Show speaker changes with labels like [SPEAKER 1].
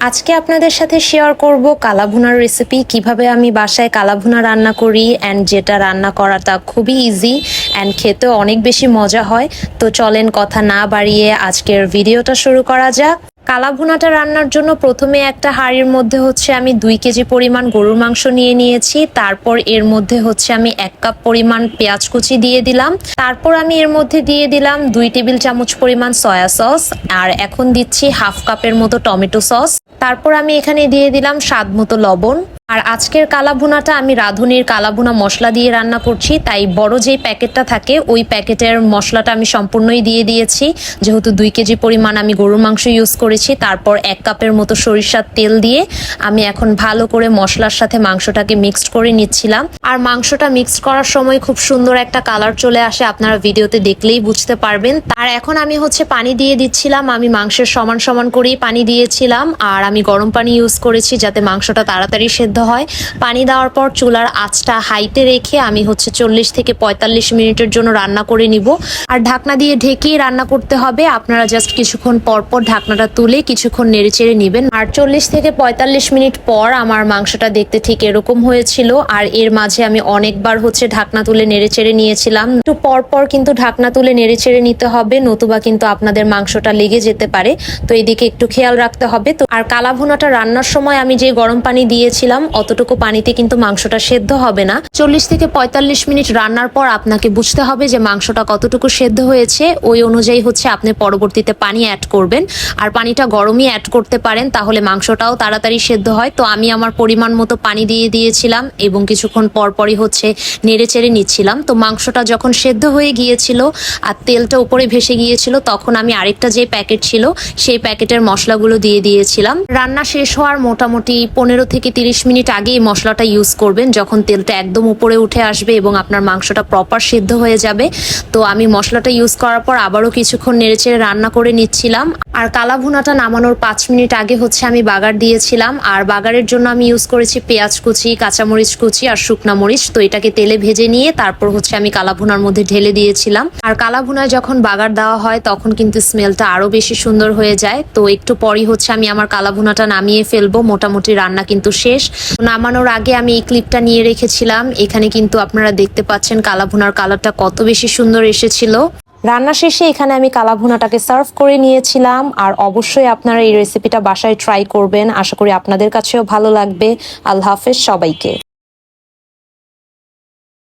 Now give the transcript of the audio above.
[SPEAKER 1] আজকে আপনাদের সাথে শেয়ার করব কালাভুনার রেসিপি, কিভাবে আমি বাসায় কালাভুনা রান্না করি অ্যান্ড যেটা রান্না করাটা খুবই ইজি অ্যান্ড খেতেও অনেক বেশি মজা হয়। তো চলেন কথা না বাড়িয়ে আজকের ভিডিওটা শুরু করা যাক। কালাভুনাটা রান্নার জন্য প্রথমে একটা হাঁড়ির মধ্যে আমি 2 কেজি পরিমাণ গরুর মাংস নিয়ে নিয়েছি। তারপর এর মধ্যে আমি 1 কাপ পরিমাণ পেঁয়াজ কুচি দিয়ে দিলাম। তারপর আমি এর মধ্যে দিয়ে দিলাম 2 টেবিল চামচ পরিমাণ সয়া সস, আর এখন দিচ্ছি হাফ কাপের মতো টমেটো সস। তারপর আমি এখানে দিয়ে দিলাম স্বাদ মতো লবণ। আর আজকের কালাভুনাটা আমি রাঁধুনির কালাভুনা মশলা দিয়ে রান্না করছি, তাই বড় যেই প্যাকেটটা থাকে ওই প্যাকেটের মশলাটা আমি সম্পূর্ণই দিয়ে দিয়েছি, যেহেতু 2 কেজি পরিমাণ আমি গরুর মাংস ইউজ করেছি। তারপর 1 কাপের মতো সরিষার তেল দিয়ে আমি এখন ভালো করে মশলার সাথে মাংসটাকে মিক্সড করে নিচ্ছিলাম। আর মাংসটা মিক্সড করার সময় খুব সুন্দর একটা কালার চলে আসে, আপনারা ভিডিওতে দেখলেই বুঝতে পারবেন। তার এখন আমি পানি দিয়ে দিচ্ছিলাম। আমি মাংসের সমান সমান করেই পানি দিয়েছিলাম, আর আমি গরম পানি ইউজ করেছি যাতে মাংসটা তাড়াতাড়ি সেদ্ধ হয়। পানি দেওয়ার পর চুলার আঁচটা হাইতে রেখে আমি 40 থেকে 45 মিনিটের জন্য রান্না করে নিব। আর ঢাকনা দিয়ে ঢেকেই রান্না করতে হবে। আপনারা জাস্ট কিছুক্ষণ পর পর ঢাকনাটা তুলে কিছুক্ষণ নেড়েচেড়ে নেবেন। আর 40 থেকে 45 মিনিট পর আমার মাংসটা দেখতে ঠিক এরকম হয়েছিল। আর এর মাঝে আমি অনেকবার ঢাকনা তুলে নেড়েচেড়ে নিয়েছিলাম। একটু পর পর কিন্তু ঢাকনা তুলে নেড়েচেড়ে নিতে হবে, নতুবা কিন্তু আপনাদের মাংসটা লেগে যেতে পারে। তো এদিকে একটু খেয়াল রাখতে হবে। তো আর কালাভুনাটা রান্নার সময় আমি যে গরম পানি দিয়েছিলাম অতটুকু পানিতে কিন্তু মাংসটা সেদ্ধ হবে না। 40 থেকে 45 মিনিট রান্নার পর আপনাকে বুঝতে হবে যে মাংসটা কতটুকু সেদ্ধ হয়েছে। ওই অনুযায়ী আপনি পরবর্তীতে পানি অ্যাড করবেন। আর পানিটা গরমই অ্যাড করতে পারেন, তাহলে মাংসটাও তাড়াতাড়ি সেদ্ধ হয়। তো আমি আমার পরিমাণ মতো পানি দিয়ে দিয়েছিলাম এবং কিছুক্ষণ পরপরই নেড়ে চেড়ে নিচ্ছিলাম। তো মাংসটা যখন সেদ্ধ হয়ে গিয়েছিল আর তেলটা উপরে ভেসে গিয়েছিল, তখন আমি আরেকটা যে প্যাকেট ছিল সেই প্যাকেটের মশলাগুলো দিয়ে দিয়েছিলাম। রান্না শেষ হওয়ার মোটামুটি 15 থেকে 30 মিনিট আগে এই মশলাটা ইউজ করবেন, যখন তেলটা একদম উপরে উঠে আসবে এবং আপনার মাংসটা প্রপার সেদ্ধ হয়ে যাবে। তো আমি মশলাটা ইউজ করার পর আবারও কিছুক্ষণ নেড়েচেড়ে রান্না করে নিচ্ছিলাম। আর কালাভুনাটা নামানোর 5 মিনিট আগে আমি বাগার দিয়েছিলাম। আর বাগারের জন্য আমি ইউজ করেছি পেঁয়াজ কুচি, কাঁচামরিচ কুচি আর শুকনা মরিচ। তো এটাকে তেলে ভেজে নিয়ে তারপর আমি কালাভুনার মধ্যে ঢেলে দিয়েছিলাম। আর কালাভুনায় যখন বাগার দেওয়া হয় তখন কিন্তু স্মেলটা আরো বেশি সুন্দর হয়ে যায়। তো একটু পরই আমি আমার কালাভুনাটা নামিয়ে ফেলবো। মোটামুটি রান্না কিন্তু শেষ। নামানোর আগে আমি এই ক্লিপটা নিয়ে রেখেছিলাম। এখানে কিন্তু আপনারা দেখতে পাচ্ছেন কালাভুনার কালারটা কত বেশি সুন্দর এসেছিল। রান্না শেষে এখানে আমি কালাভুনাটাকে সার্ভ করে নিয়েছিলাম। আর অবশ্যই আপনারা এই রেসিপিটা বাসায় ট্রাই করবেন, আশা করি আপনাদের কাছেও ভালো লাগবে। আল্লাহ হাফেজ সবাইকে।